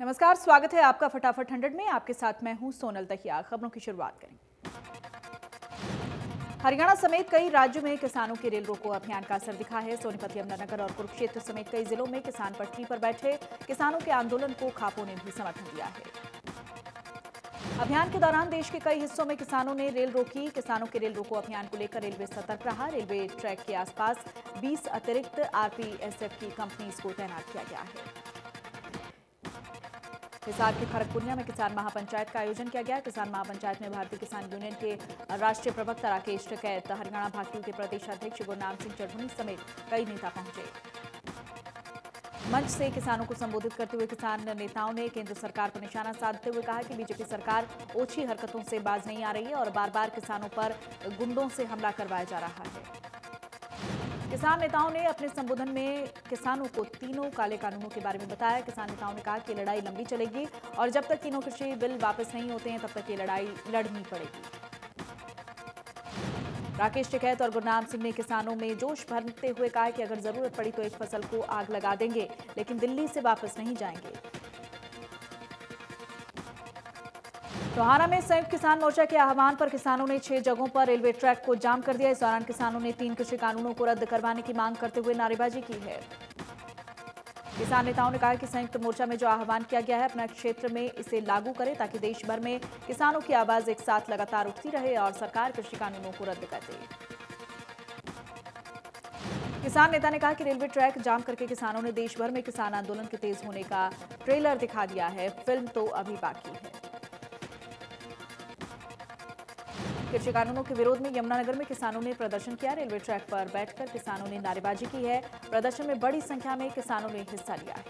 नमस्कार, स्वागत है आपका फटाफट 100 में। आपके साथ मैं हूं सोनल दहिया। खबरों की शुरुआत करें। हरियाणा समेत कई राज्यों में किसानों के रेल रोको अभियान का असर दिखा है। सोनीपत, यमुनानगर और कुरुक्षेत्र समेत कई जिलों में किसान पटरी पर बैठे। किसानों के आंदोलन को खापों ने भी समर्थन दिया है। अभियान के दौरान देश के कई हिस्सों में किसानों ने रेल रोकी। किसानों के रेल रोको अभियान को लेकर रेलवे सतर्क रहा। रेलवे ट्रैक के आसपास 20 अतिरिक्त आरपीएसएफ की कंपनीज को तैनात किया गया है। हिसार के खड़गपुनिया में किसान महापंचायत का आयोजन किया गया। किसान महापंचायत में भारतीय किसान यूनियन के राष्ट्रीय प्रवक्ता राकेश टिकैत, हरियाणा भाजपा के प्रदेशाध्यक्ष गुरनाम सिंह चढ़ुनी समेत कई नेता पहुंचे। मंच से किसानों को संबोधित करते हुए किसान नेताओं ने केंद्र सरकार पर निशाना साधते हुए कहा कि बीजेपी सरकार ओछी हरकतों से बाज नहीं आ रही है और बार बार किसानों पर गुंडों से हमला करवाया जा रहा है। किसान नेताओं ने अपने संबोधन में किसानों को तीनों काले कानूनों के बारे में बताया। किसान नेताओं ने कहा कि लड़ाई लंबी चलेगी और जब तक तीनों कृषि बिल वापस नहीं होते हैं तब तक ये लड़ाई लड़नी पड़ेगी। राकेश टिकैत और गुरनाम सिंह ने किसानों में जोश भरते हुए कहा कि अगर जरूरत पड़ी तो एक फसल को आग लगा देंगे, लेकिन दिल्ली से वापस नहीं जाएंगे। टोहाना में संयुक्त किसान मोर्चा के आह्वान पर किसानों ने 6 जगहों पर रेलवे ट्रैक को जाम कर दिया। इस दौरान किसानों ने 3 कृषि कानूनों को रद्द करवाने की मांग करते हुए नारेबाजी की है। किसान नेताओं ने कहा कि संयुक्त मोर्चा में जो आह्वान किया गया है अपने क्षेत्र में इसे लागू करें ताकि देश भर में किसानों की आवाज एक साथ लगातार उठती रहे और सरकार कृषि कानूनों को रद्द कर दे। किसान नेता ने कहा कि रेलवे ट्रैक जाम करके किसानों ने देश भर में किसान आंदोलन के तेज होने का ट्रेलर दिखा दिया है, फिल्म तो अभी बाकी है। कृषि कानूनों के विरोध में यमुनानगर में किसानों ने प्रदर्शन किया। रेलवे ट्रैक पर बैठकर किसानों ने नारेबाजी की है। प्रदर्शन में बड़ी संख्या में किसानों ने हिस्सा लिया है।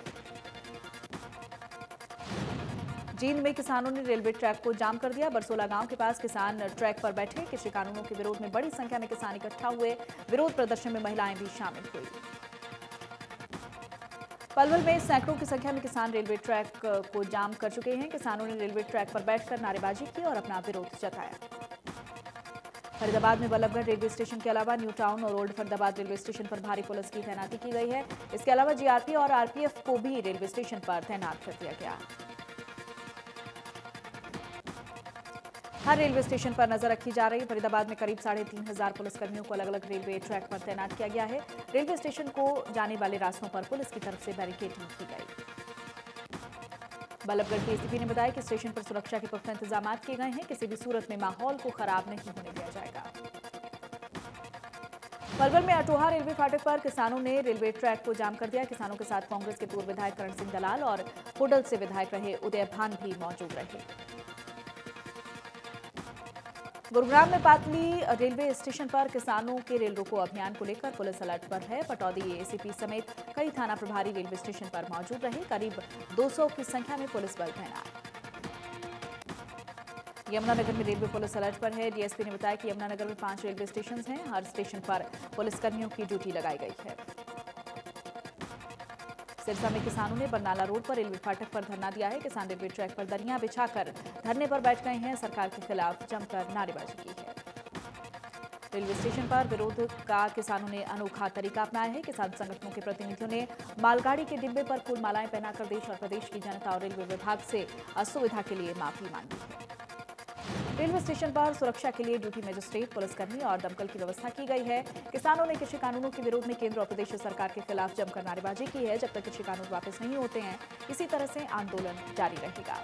जींद में किसानों ने रेलवे ट्रैक को जाम कर दिया। बरसोला गांव के पास किसान ट्रैक पर बैठे। कृषि कानूनों के विरोध में बड़ी संख्या में किसान इकट्ठा हुए। विरोध प्रदर्शन में महिलाएं भी शामिल हुई। पलवल में सैकड़ों की संख्या में किसान रेलवे ट्रैक को जाम कर चुके हैं। किसानों ने रेलवे ट्रैक पर बैठकर नारेबाजी की और अपना विरोध जताया। फरीदाबाद में बल्लभगढ़ रेलवे स्टेशन के अलावा न्यू टाउन और ओल्ड फरीदाबाद रेलवे स्टेशन पर भारी पुलिस की तैनाती की गई है। इसके अलावा जीआरपी और आरपीएफ को भी रेलवे स्टेशन पर तैनात कर दिया गया। हर रेलवे स्टेशन पर नजर रखी जा रही है। फरीदाबाद में करीब 3500 पुलिसकर्मियों को अलग अलग रेलवे ट्रैक पर तैनात किया गया है। रेलवे स्टेशन को जाने वाले रास्तों पर पुलिस की तरफ से बैरिकेडिंग की गई। बल्लभगढ़ के एसीपी ने बताया कि स्टेशन पर सुरक्षा के पुख्ता इंतजाम किए गए हैं। किसी भी सूरत में माहौल को खराब नहीं होने दिया जाएगा। पलवल में अटोहा रेलवे फाटक पर किसानों ने रेलवे ट्रैक को जाम कर दिया। किसानों के साथ कांग्रेस के पूर्व विधायक करण सिंह दलाल और होडल से विधायक रहे उदय भान भी मौजूद रहे। गुरुग्राम में पातली रेलवे स्टेशन पर किसानों के रेल रोको अभियान को लेकर पुलिस अलर्ट पर है। पटौदी एसीपी समेत कई थाना प्रभारी रेलवे स्टेशन पर मौजूद रहे। करीब 200 की संख्या में पुलिस बल तैनात। यमुनानगर में रेलवे पुलिस अलर्ट पर है। डीएसपी ने बताया कि यमुनानगर में 5 रेलवे स्टेशन हैं। हर स्टेशन पर पुलिसकर्मियों की ड्यूटी लगाई गई है। सिरसा में किसानों ने बरनाला रोड पर रेलवे फाटक पर धरना दिया है। किसान रेलवे ट्रैक पर दरियां बिछाकर धरने पर बैठ गए हैं। सरकार के खिलाफ जमकर नारेबाजी की है। रेलवे स्टेशन पर विरोध का किसानों ने अनोखा तरीका अपनाया है। किसान संगठनों के प्रतिनिधियों ने मालगाड़ी के डिब्बे पर फूल मालाएं पहनाकर देश और प्रदेश की जनता और रेलवे विभाग से असुविधा के लिए माफी मांगी है। रेलवे स्टेशन पर सुरक्षा के लिए ड्यूटी मजिस्ट्रेट, पुलिसकर्मी और दमकल की व्यवस्था की गई है। किसानों ने कृषि कानूनों के विरोध में केंद्र और प्रदेश सरकार के खिलाफ जमकर नारेबाजी की है। जब तक कृषि कानून वापस नहीं होते हैं इसी तरह से आंदोलन जारी रहेगा।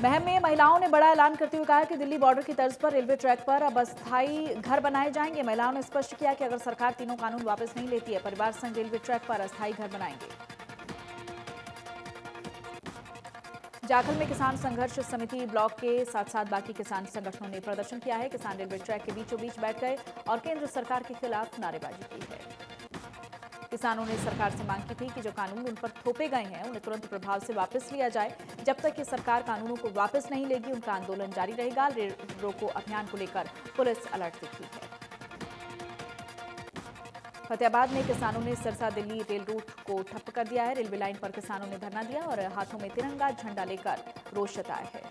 महम में महिलाओं ने बड़ा ऐलान करते हुए कहा कि दिल्ली बॉर्डर की तर्ज पर रेलवे ट्रैक पर अब अस्थायी घर बनाए जाएंगे। महिलाओं ने स्पष्ट किया कि अगर सरकार तीनों कानून वापस नहीं लेती है, परिवार संघ रेलवे ट्रैक पर अस्थायी घर बनाएंगे। जाखल में किसान संघर्ष समिति ब्लॉक के साथ साथ बाकी किसान संगठनों ने प्रदर्शन किया है। किसान रेलवे ट्रैक के बीचों बीच बैठ गए और केंद्र सरकार के खिलाफ नारेबाजी की है। किसानों ने सरकार से मांग की थी कि जो कानून उन पर थोपे गए हैं उन्हें तुरंत प्रभाव से वापस लिया जाए। जब तक कि सरकार कानूनों को वापस नहीं लेगी उनका आंदोलन जारी रहेगा। रेल रोको अभियान को लेकर पुलिस अलर्ट दिखी है। फतेहाबाद में किसानों ने सिरसा दिल्ली रेल रूट को ठप कर दिया है। रेलवे लाइन पर किसानों ने धरना दिया और हाथों में तिरंगा झंडा लेकर रोष जताया है।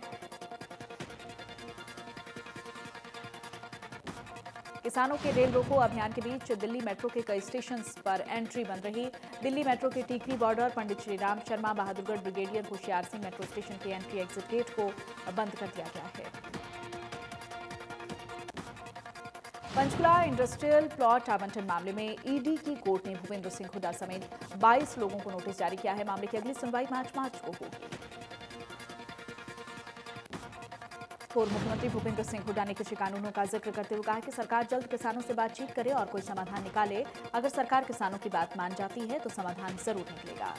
किसानों के रेल रोको अभियान के बीच दिल्ली मेट्रो के कई स्टेशन पर एंट्री बंद रही। दिल्ली मेट्रो के Tikri border, Pandit Shri Ram Sharma, Bahadurgarh brigadier Hoshiyar Singh metro station के एंट्री एग्जिट गेट को बंद कर दिया गया है। पंचकुला इंडस्ट्रियल प्लॉट आवंटन मामले में ईडी की कोर्ट ने भूपेंद्र सिंह हुड्डा समेत 22 लोगों को नोटिस जारी किया है। मामले की अगली सुनवाई 5 मार्च को होगी। पूर्व मुख्यमंत्री भूपेंद्र सिंह हुड्डा ने कृषि कानूनों का जिक्र करते हुए कहा कि सरकार जल्द किसानों से बातचीत करे और कोई समाधान निकाले। अगर सरकार किसानों की बात मान जाती है तो समाधान जरूर निकलेगा।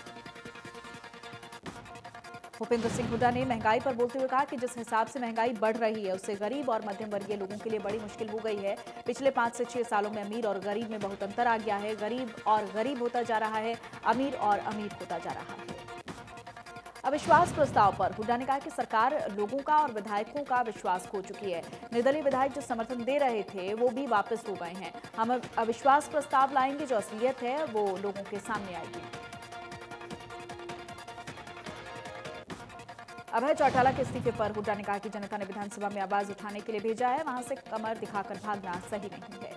भूपेंद्र सिंह हुड्डा ने महंगाई पर बोलते हुए कहा कि जिस हिसाब से महंगाई बढ़ रही है उससे गरीब और मध्यम वर्गीय लोगों के लिए बड़ी मुश्किल हो गई है। पिछले 5 से 6 सालों में अमीर और गरीब में बहुत अंतर आ गया है। गरीब और गरीब होता जा रहा है, अमीर और अमीर होता जा रहा है। अविश्वास प्रस्ताव पर हुड्डा ने कहा कि सरकार लोगों का और विधायकों का विश्वास खो चुकी है। निर्दलीय विधायक जो समर्थन दे रहे थे वो भी वापस हो गए हैं। हम अविश्वास प्रस्ताव लाएंगे, जो असलियत है वो लोगों के सामने आएगी। अभय चौटाला के इस्तीफे पर हुड्डा ने कहा कि जनता ने विधानसभा में आवाज उठाने के लिए भेजा है, वहां से कमर दिखाकर भागना सही नहीं है।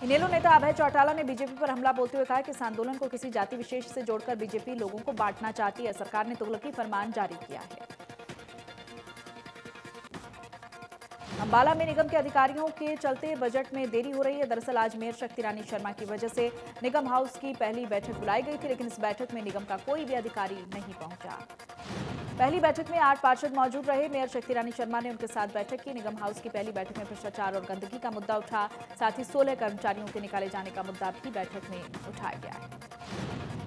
इनेलो नेता अभय चौटाला ने बीजेपी पर हमला बोलते हुए कहा कि इस आंदोलन को किसी जाति विशेष से जोड़कर बीजेपी लोगों को बांटना चाहती है। सरकार ने तुगलकी फरमान जारी किया है। अंबाला में निगम के अधिकारियों के चलते बजट में देरी हो रही है। दरअसल आज मेयर शक्ति रानी शर्मा की वजह से निगम हाउस की पहली बैठक बुलाई गई थी, लेकिन इस बैठक में निगम का कोई भी अधिकारी नहीं पहुंचा। पहली बैठक में 8 पार्षद मौजूद रहे। मेयर शक्ति रानी शर्मा ने उनके साथ बैठक की। निगम हाउस की पहली बैठक में भ्रष्टाचार और गंदगी का मुद्दा उठा, साथ ही 16 कर्मचारियों के निकाले जाने का मुद्दा भी बैठक में उठाया गया है।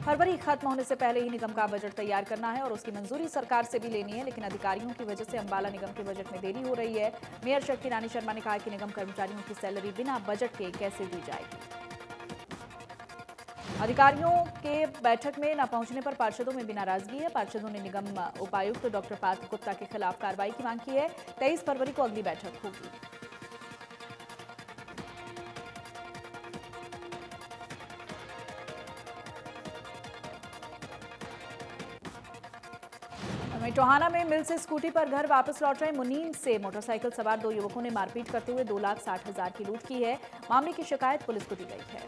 फरवरी खत्म होने से पहले ही निगम का बजट तैयार करना है और उसकी मंजूरी सरकार से भी लेनी है, लेकिन अधिकारियों की वजह से अंबाला निगम के बजट में देरी हो रही है। मेयर शक्ति रानी शर्मा ने कहा कि निगम कर्मचारियों की सैलरी बिना बजट के कैसे दी जाएगी। अधिकारियों के बैठक में न पहुंचने पर पार्षदों में भी नाराजगी है। पार्षदों ने निगम उपायुक्त डॉक्टर पार्थ गुप्ता के खिलाफ कार्रवाई की मांग की है। 23 फरवरी को अगली बैठक होगी। टोहाना में मिल से स्कूटी पर घर वापस लौट रहे मुनीम से मोटरसाइकिल सवार 2 युवकों ने मारपीट करते हुए 2,60,000 की लूट की है। मामले की शिकायत पुलिस को दी गई है।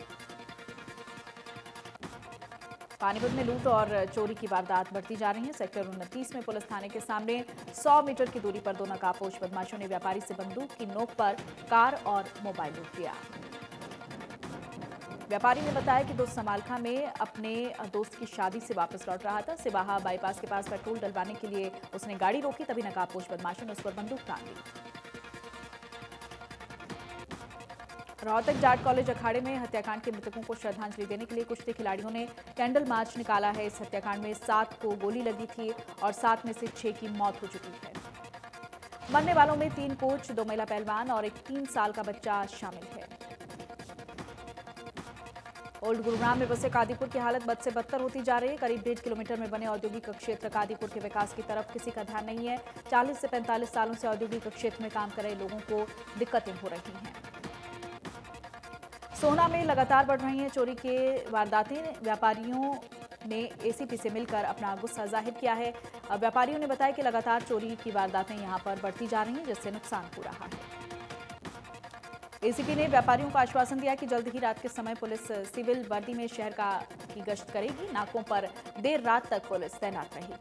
पानीपत में लूट और चोरी की वारदात बढ़ती जा रही है। सेक्टर 29 में पुलिस थाने के सामने 100 मीटर की दूरी पर 2 नकाबपोश बदमाशों ने व्यापारी से बंदूक की नोक पर कार और मोबाइल लूट लिया। व्यापारी ने बताया कि दोस्त समालखा में अपने दोस्त की शादी से वापस लौट रहा था। सिवाहा बाईपास के पास पेट्रोल डलवाने के लिए उसने गाड़ी रोकी, तभी नकाबपोश बदमाशों ने उस पर बंदूक तान दी। रोहतक जाट कॉलेज अखाड़े में हत्याकांड के मृतकों को श्रद्धांजलि देने के लिए कुश्ती खिलाड़ियों ने कैंडल मार्च निकाला है। इस हत्याकांड में 7 को गोली लगी थी और 7 में से 6 की मौत हो चुकी है। मरने वालों में 3 कोच, 2 महिला पहलवान और एक 3 साल का बच्चा शामिल है। ओल्ड गुरुग्राम में बसे कादीपुर की हालत बद से बदतर होती जा रही है। करीब 1.5 किलोमीटर में बने औद्योगिक क्षेत्र कादीपुर के विकास की तरफ किसी का ध्यान नहीं है। 40 से 45 सालों से औद्योगिक क्षेत्र में काम कर रहे लोगों को दिक्कतें हो रही हैं। सोहना में लगातार बढ़ रही हैं चोरी के वारदातें। व्यापारियों ने एसीपी से मिलकर अपना गुस्सा जाहिर किया है। व्यापारियों ने बताया कि लगातार चोरी की वारदातें यहां पर बढ़ती जा रही हैं, जिससे नुकसान हो रहा है। एसीपी ने व्यापारियों को आश्वासन दिया कि जल्द ही रात के समय पुलिस सिविल वर्दी में शहर की गश्त करेगी। नाकों पर देर रात तक पुलिस तैनात रहेगी।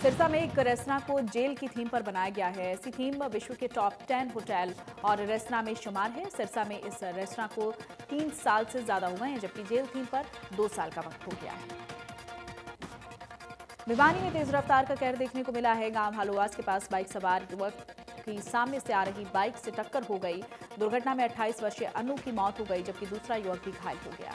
सिरसा में एक रेस्तरां को जेल की थीम पर बनाया गया है। ऐसी थीम विश्व के टॉप 10 होटल और रेस्तरां में शुमार है। सिरसा में इस रेस्तरां को 3 साल से ज्यादा हुए हैं, जबकि जेल थीम पर 2 साल का वक्त हो गया है। भिवानी में तेज रफ्तार का कहर देखने को मिला है। गांव हालोवास के पास बाइक सवार युवक की सामने से आ रही बाइक से टक्कर हो गई। दुर्घटना में 28 वर्षीय अनु की मौत हो गई, जबकि दूसरा युवक भी घायल हो गया।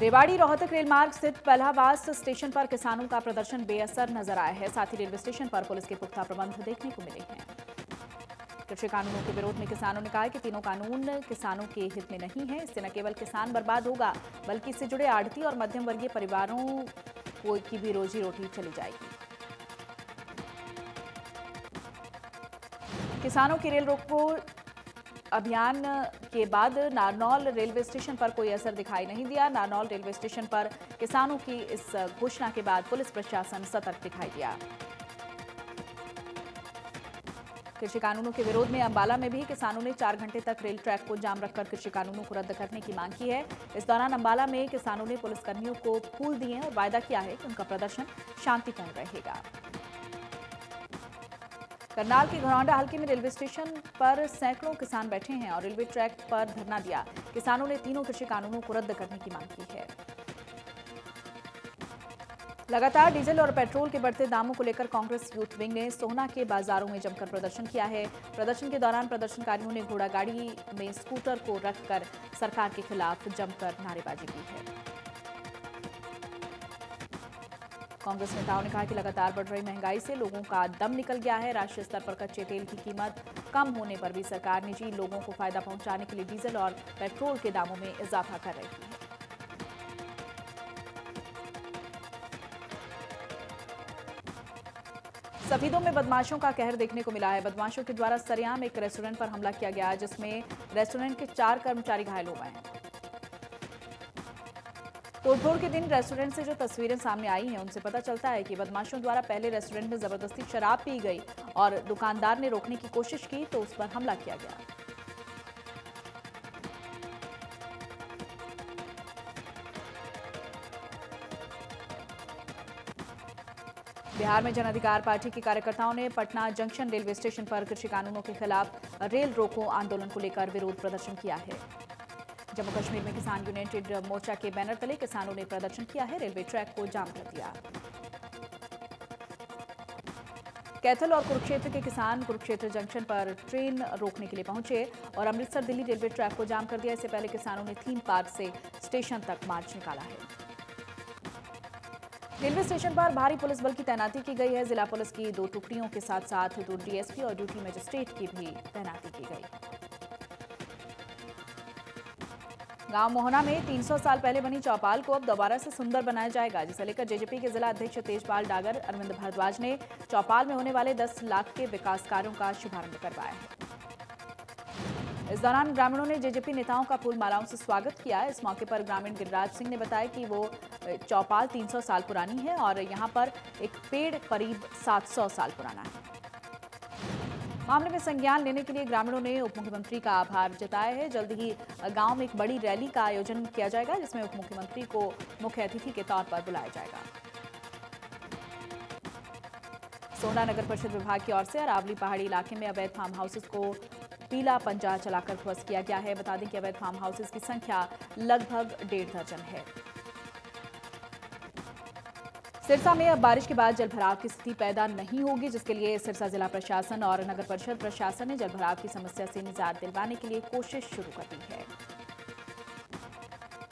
रेवाड़ी रोहतक रेल मार्ग स्थित पहलावास स्टेशन पर किसानों का प्रदर्शन बेअसर नजर आया है। साथ ही रेलवे स्टेशन पर पुलिस के पुख्ता प्रबंध देखने को मिले हैं। कृषि कानूनों के विरोध में किसानों ने कहा कि तीनों कानून किसानों के हित में नहीं है। इससे न केवल किसान बर्बाद होगा, बल्कि इससे जुड़े आढ़ती और मध्यम वर्गीय परिवारों की भी रोजी रोटी चली जाएगी। किसानों की रेल रोको अभियान के बाद नारनौल रेलवे स्टेशन पर कोई असर दिखाई नहीं दिया। नारनौल रेलवे स्टेशन पर किसानों की इस घोषणा के बाद पुलिस प्रशासन सतर्क दिखाई दिया। कृषि कानूनों के विरोध में अंबाला में भी किसानों ने 4 घंटे तक रेल ट्रैक को जाम रखकर कृषि कानूनों को रद्द करने की मांग की है। इस दौरान अंबाला में किसानों ने पुलिसकर्मियों को फूल दिए और वायदा किया है कि उनका प्रदर्शन शांतिपूर्ण रहेगा। करनाल के घरौंडा हल्के में रेलवे स्टेशन पर सैकड़ों किसान बैठे हैं और रेलवे ट्रैक पर धरना दिया। किसानों ने तीनों कृषि कानूनों को रद्द करने की मांग की है। लगातार डीजल और पेट्रोल के बढ़ते दामों को लेकर कांग्रेस यूथ विंग ने सोहना के बाजारों में जमकर प्रदर्शन किया है। प्रदर्शन के दौरान प्रदर्शनकारियों ने घोड़ागाड़ी में स्कूटर को रखकर सरकार के खिलाफ जमकर नारेबाजी की है। कांग्रेस नेताओं ने कहा कि लगातार बढ़ रही महंगाई से लोगों का दम निकल गया है। राष्ट्रीय स्तर पर कच्चे तेल की कीमत कम होने पर भी सरकार निजी लोगों को फायदा पहुंचाने के लिए डीजल और पेट्रोल के दामों में इजाफा कर रही है। सफीदों में बदमाशों का कहर देखने को मिला है। बदमाशों के द्वारा सरेआम एक रेस्टोरेंट पर हमला किया गया, जिसमें रेस्टोरेंट के 4 कर्मचारी घायल हो गए हैं। तोड़फोड़ के दिन रेस्टोरेंट से जो तस्वीरें सामने आई हैं, उनसे पता चलता है कि बदमाशों द्वारा पहले रेस्टोरेंट में जबरदस्ती शराब पी गई और दुकानदार ने रोकने की कोशिश की तो उस पर हमला किया गया। बिहार में जन अधिकार पार्टी के कार्यकर्ताओं ने पटना जंक्शन रेलवे स्टेशन पर कृषि कानूनों के खिलाफ रेल रोको आंदोलन को लेकर विरोध प्रदर्शन किया है। जम्मू कश्मीर में किसान यूनाइटेड मोर्चा के बैनर तले किसानों ने प्रदर्शन किया है। रेलवे ट्रैक को जाम कर दिया। कैथल और कुरुक्षेत्र के किसान कुरुक्षेत्र जंक्शन पर ट्रेन रोकने के लिए पहुंचे और अमृतसर दिल्ली रेलवे ट्रैक को जाम कर दिया। इससे पहले किसानों ने थीम पार्क से स्टेशन तक मार्च निकाला है। रेलवे स्टेशन पर भारी पुलिस बल की तैनाती की गई है। जिला पुलिस की 2 टुकड़ियों के साथ साथ 2 डीएसपी और ड्यूटी मजिस्ट्रेट की भी तैनाती की गई। गांव मोहना में 300 साल पहले बनी चौपाल को अब दोबारा से सुंदर बनाया जाएगा, जिसे लेकर जेजेपी के जिला अध्यक्ष तेजपाल डागर अरविंद भारद्वाज ने चौपाल में होने वाले 10 लाख के विकास कार्यों का शुभारंभ करवाया है। इस दौरान ग्रामीणों ने जेजेपी नेताओं का फूल मालाओं से स्वागत किया। इस मौके पर ग्रामीण गिरिराज सिंह ने बताया कि वो चौपाल 300 साल पुरानी है और यहां पर एक पेड़ करीब 700 साल पुराना है। मामले में संज्ञान लेने के लिए ग्रामीणों ने उप मुख्यमंत्री का आभार जताया है। जल्द ही गांव में एक बड़ी रैली का आयोजन किया जाएगा, जिसमें उप मुख्यमंत्री को मुख्य अतिथि के तौर पर बुलाया जाएगा। सोहना नगर परिषद विभाग की ओर से अरावली पहाड़ी इलाके में अवैध फार्म हाउसेस को पीला पंजा चलाकर ध्वस्त किया गया है। बता दें कि अवैध फार्म हाउसेस की संख्या लगभग 1.5 दर्जन है। सिरसा में अब बारिश के बाद जलभराव की स्थिति पैदा नहीं होगी, जिसके लिए सिरसा जिला प्रशासन और नगर परिषद प्रशासन ने जलभराव की समस्या से निजात दिलवाने के लिए कोशिश शुरू कर दी है।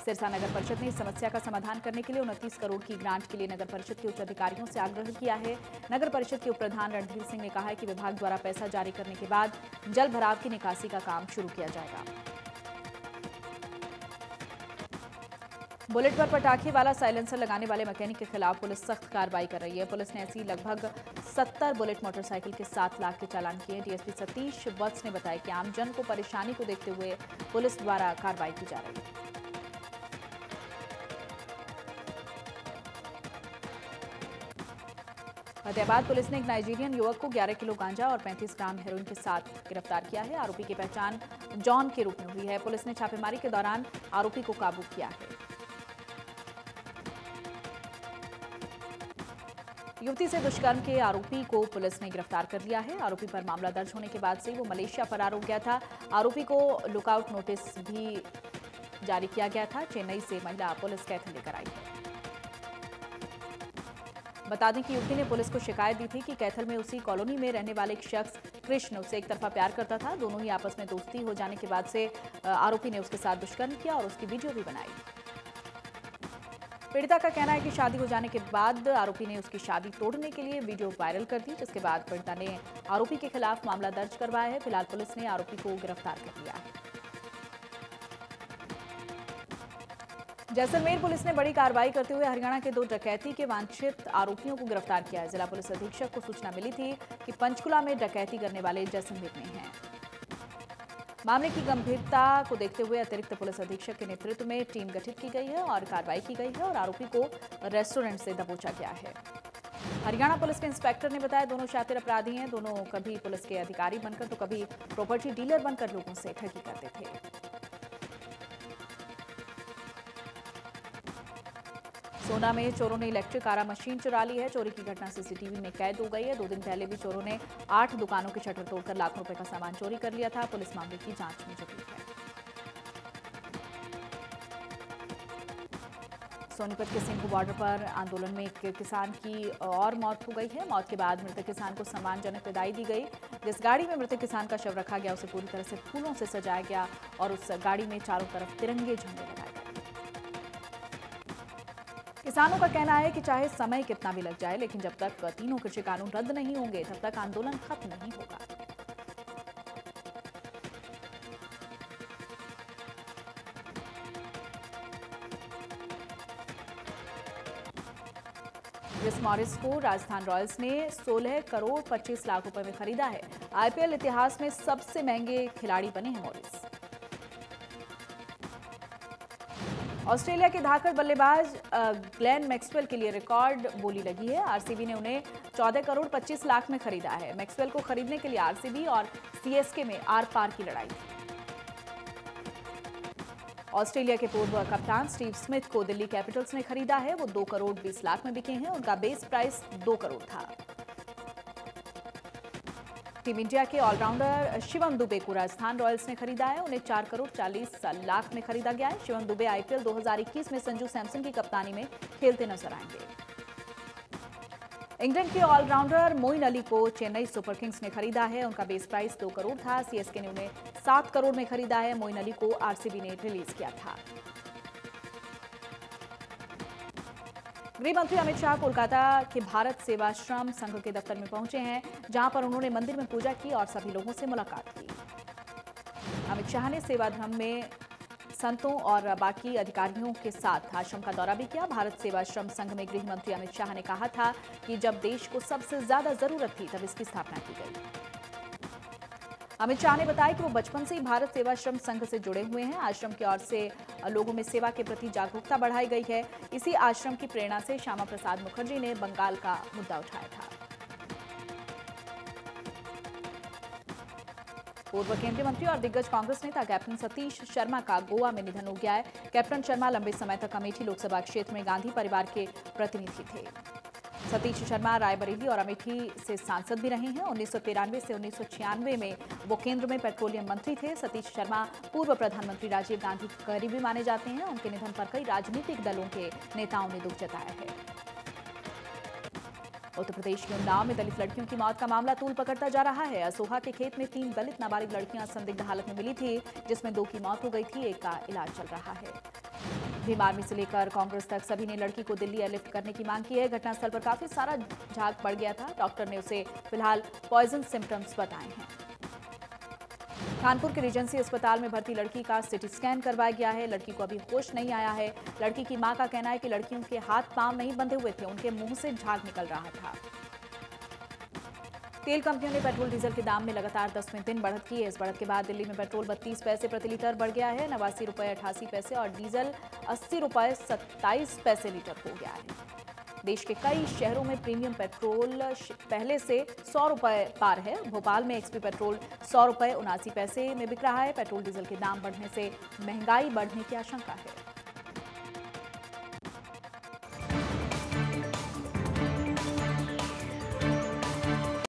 सिरसा नगर परिषद ने इस समस्या का समाधान करने के लिए 29 करोड़ की ग्रांट के लिए नगर परिषद के उच्च अधिकारियों से आग्रह किया है। नगर परिषद के उप प्रधान रणधीर सिंह ने कहा है कि विभाग द्वारा पैसा जारी करने के बाद जल भराव की निकासी का काम शुरू किया जाएगा। बुलेट पर पटाखे वाला साइलेंसर लगाने वाले मैकेनिक के खिलाफ पुलिस सख्त कार्रवाई कर रही है। पुलिस ने ऐसी लगभग 70 बुलेट मोटरसाइकिल के 7 लाख के चालान किए। डीएसपी सतीश वत्स ने बताया कि आमजन को परेशानी को देखते हुए पुलिस द्वारा कार्रवाई की जा रही है। फतेहाबाद पुलिस ने एक नाइजीरियन युवक को 11 किलो गांजा और 35 ग्राम हेरोइन के साथ गिरफ्तार किया है। आरोपी की पहचान जॉन के रूप में हुई है। पुलिस ने छापेमारी के दौरान आरोपी को काबू किया है। युवती से दुष्कर्म के आरोपी को पुलिस ने गिरफ्तार कर लिया है। आरोपी पर मामला दर्ज होने के बाद से वो मलेशिया फरार हो गया था। आरोपी को लुकआउट नोटिस भी जारी किया गया था। चेन्नई से महिला पुलिस कैथल लेकर आई है। बता दें कि युवती ने पुलिस को शिकायत दी थी कि कैथल में उसी कॉलोनी में रहने वाले एक शख्स कृष्ण उससे एक तरफा प्यार करता था। दोनों ही आपस में दोस्ती हो जाने के बाद से आरोपी ने उसके साथ दुष्कर्म किया और उसकी वीडियो भी बनाई। पीड़िता का कहना है कि शादी हो जाने के बाद आरोपी ने उसकी शादी तोड़ने के लिए वीडियो वायरल कर दी, जिसके बाद पीड़िता ने आरोपी के खिलाफ मामला दर्ज करवाया है। फिलहाल पुलिस ने आरोपी को गिरफ्तार कर लिया है। जैसलमेर पुलिस ने बड़ी कार्रवाई करते हुए हरियाणा के 2 डकैती के वांछित आरोपियों को गिरफ्तार किया है। जिला पुलिस अधीक्षक को सूचना मिली थी कि पंचकुला में डकैती करने वाले जैसलमेर में हैं। मामले की गंभीरता को देखते हुए अतिरिक्त पुलिस अधीक्षक के नेतृत्व में टीम गठित की गई है और कार्रवाई की गई है और आरोपी को रेस्टोरेंट से दबोचा गया है। हरियाणा पुलिस के इंस्पेक्टर ने बताया दोनों शातिर अपराधी हैं। दोनों कभी पुलिस के अधिकारी बनकर तो कभी प्रॉपर्टी डीलर बनकर लोगों से ठगी करते थे। सोना में चोरों ने इलेक्ट्रिक आरा मशीन चुरा ली है। चोरी की घटना सीसीटीवी में कैद हो गई है। 2 दिन पहले भी चोरों ने 8 दुकानों के शटर तोड़कर लाखों रुपए का सामान चोरी कर लिया था। पुलिस मामले की जांच में जुटी है। सोनीपत के सिंघू बॉर्डर पर आंदोलन में एक किसान की और मौत हो गई है। मौत के बाद मृतक किसान को सम्मानजनक विदाई दी गई। जिस गाड़ी में मृतक किसान का शव रखा गया उसे पूरी तरह से फूलों से सजाया गया और उस गाड़ी में चारों तरफ तिरंगे झंडे लगाए गए। किसानों का कहना है कि चाहे समय कितना भी लग जाए, लेकिन जब तक तीनों कृषि कानून रद्द नहीं होंगे तब तक आंदोलन खत्म नहीं होगा। क्रिस मॉरिस को राजस्थान रॉयल्स ने 16 करोड़ 25 लाख रुपए में खरीदा है। आईपीएल इतिहास में सबसे महंगे खिलाड़ी बने हैं मॉरिस। ऑस्ट्रेलिया के धाकड़ बल्लेबाज ग्लेन मैक्सवेल के लिए रिकॉर्ड बोली लगी है। आरसीबी ने उन्हें 14 करोड़ 25 लाख में खरीदा है। मैक्सवेल को खरीदने के लिए आरसीबी और सीएसके में आर पार की लड़ाई थी। ऑस्ट्रेलिया के पूर्व कप्तान स्टीव स्मिथ को दिल्ली कैपिटल्स ने खरीदा है। वो 2 करोड़ 20 लाख में बिके हैं। उनका बेस प्राइस 2 करोड़ था। टीम इंडिया के ऑलराउंडर शिवम दुबे को राजस्थान रॉयल्स ने खरीदा है। उन्हें 4 करोड़ 40 लाख में खरीदा गया है। शिवम दुबे आईपीएल 2021 में संजू सैमसन की कप्तानी में खेलते नजर आएंगे। इंग्लैंड के ऑलराउंडर मोइन अली को चेन्नई सुपर किंग्स ने खरीदा है। उनका बेस प्राइस 2 करोड़ था। सीएसके ने उन्हें 7 करोड़ में खरीदा है। मोइन अली को आरसीबी ने रिलीज किया था। गृह मंत्री अमित शाह कोलकाता के भारत सेवाश्रम संघ के दफ्तर में पहुंचे हैं, जहां पर उन्होंने मंदिर में पूजा की और सभी लोगों से मुलाकात की। अमित शाह ने सेवा धर्म में संतों और बाकी अधिकारियों के साथ आश्रम का दौरा भी किया। भारत सेवाश्रम संघ में गृह मंत्री अमित शाह ने कहा था कि जब देश को सबसे ज्यादा जरूरत थी तब इसकी स्थापना की गई। अमित शाह ने बताया कि वो बचपन से ही भारत सेवाश्रम संघ से जुड़े हुए हैं। आश्रम की ओर से लोगों में सेवा के प्रति जागरूकता बढ़ाई गई है। इसी आश्रम की प्रेरणा से श्यामा प्रसाद मुखर्जी ने बंगाल का मुद्दा उठाया था। पूर्व केंद्रीय मंत्री और दिग्गज कांग्रेस नेता कैप्टन सतीश शर्मा का गोवा में निधन हो गया है। कैप्टन शर्मा लंबे समय तक अमेठी लोकसभा क्षेत्र में गांधी परिवार के प्रतिनिधि थे। सतीश शर्मा रायबरेली और अमेठी से सांसद भी रहे हैं। 1993 से 1996 में वो केंद्र में पेट्रोलियम मंत्री थे। सतीश शर्मा पूर्व प्रधानमंत्री राजीव गांधी के करीबी माने जाते हैं। उनके निधन पर कई राजनीतिक दलों के नेताओं ने दुख जताया है। उत्तर प्रदेश के उन्नाव में दलित लड़कियों की मौत का मामला तूल पकड़ता जा रहा है। असोहा के खेत में 3 दलित नाबालिग लड़कियां संदिग्ध हालत में मिली थी, जिसमें 2 की मौत हो गई थी, एक का इलाज चल रहा है। भीम आर्मी से लेकर कांग्रेस तक सभी ने लड़की को दिल्ली एयरलिफ्ट करने की मांग की है। घटनास्थल पर काफी सारा झाग पड़ गया था। डॉक्टर ने उसे फिलहाल पॉइजन सिम्टम्स बताए हैं। कानपुर के रीजेंसी अस्पताल में भर्ती लड़की का सिटी स्कैन करवाया गया है। लड़की को अभी होश नहीं आया है। लड़की की मां का कहना है कि लड़कियों के हाथ पांव नहीं बंधे हुए थे, उनके मुंह से झाग निकल रहा था। तेल कंपनियों ने पेट्रोल डीजल के दाम में लगातार 10वें दिन बढ़त की है। इस बढ़त के बाद दिल्ली में पेट्रोल 32 पैसे प्रति लीटर बढ़ गया है। 89 रुपये 88 पैसे और डीजल 80 रुपये 27 पैसे लीटर हो गया है। देश के कई शहरों में प्रीमियम पेट्रोल पहले से 100 रुपये पार है। भोपाल में एक्सपी पेट्रोल 100 रुपये 79 पैसे में बिक रहा है। पेट्रोल डीजल के दाम बढ़ने से महंगाई बढ़ने की आशंका है।